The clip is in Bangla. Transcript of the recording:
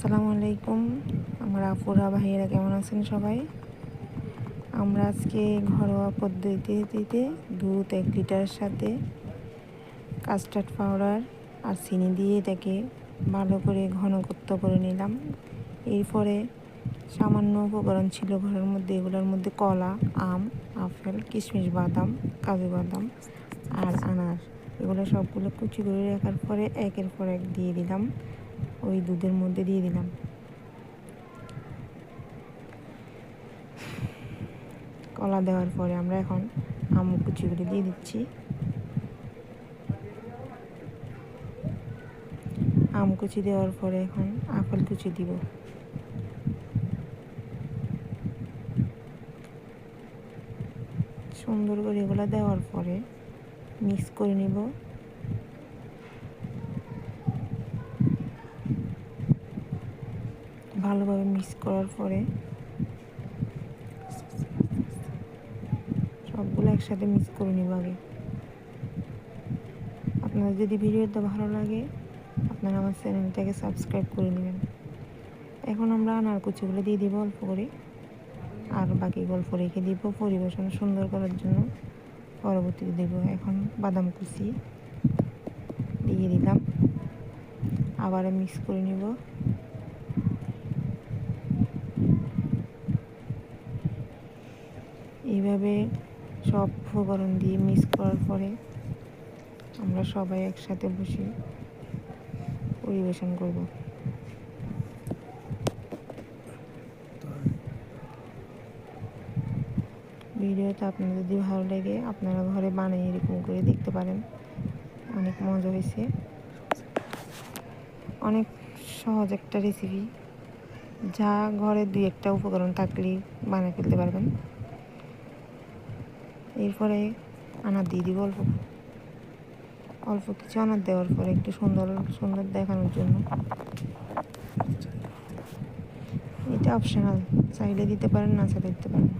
আসসালামু আলাইকুম। আমার আপুরা ভাইয়েরা কেমন আছেন সবাই? আমরা আজকে ঘরোয়া পদ্ধতিতে দুধ 1 লিটারের সাথে কাস্টার্ড পাউডার আর চিনি দিয়ে এটাকে ভালো করে ঘনত্ব করে নিলাম। এরপরে সামান্য উপকরণ ছিল ঘরের মধ্যে, এগুলোর মধ্যে কলা, আম, আপেল, কিশমিশ, বাদাম, কাজু বাদাম আর আনার, এগুলো সবগুলো কুচি করে রাখার পরে একের পর এক দিয়ে দিলাম, ওই দুধের মধ্যে দিয়ে দিলাম। কলা দেওয়ার পরে আমরা এখন আম কুচিগুলো দিয়ে দিচ্ছি। আম কুচি দেওয়ার পরে এখন আপেল কুচি দিব। সুন্দর করে এগুলো দেওয়ার পরে মিক্স করে নিব। ভালোভাবে মিক্স করার পরে সবগুলো একসাথে মিক্স করে নিব আগে। আপনাদের যদি ভিডিওটা ভালো লাগে আপনারা আমার চ্যানেলটাকে সাবস্ক্রাইব করে নেবেন। এখন আমরা আনার কুচিগুলো দিয়ে দিব অল্প করে, আর বাকি গল্প রেখে দিব পরিবেশন সুন্দর করার জন্য, পরবর্তীতে দেব। এখন বাদাম কুচি দিয়ে দিলাম, আবার মিক্স করে নিব। এইভাবে সব উপকরণ দিয়ে মিক্স করার পরে আমরা সবাই একসাথে বসে পরিবেশন করব। ভিডিওটা আপনাদের যদি ভালো লাগে আপনারা ঘরে বানিয়ে এরকম করে দেখতে পারেন। অনেক মজা হয়েছে, অনেক সহজ একটা রেসিপি, যা ঘরে 2-1টা উপকরণ থাকলেই বানিয়ে ফেলতে পারবেন। এরপরে আনার দিয়ে দিব অল্প অল্প কিছু আনার দেওয়ার পরে একটু সুন্দর সুন্দর দেখানোর জন্য। এটা অপশনাল, চাইলে দিতে পারেন, না চাইলে দিতে পারেন।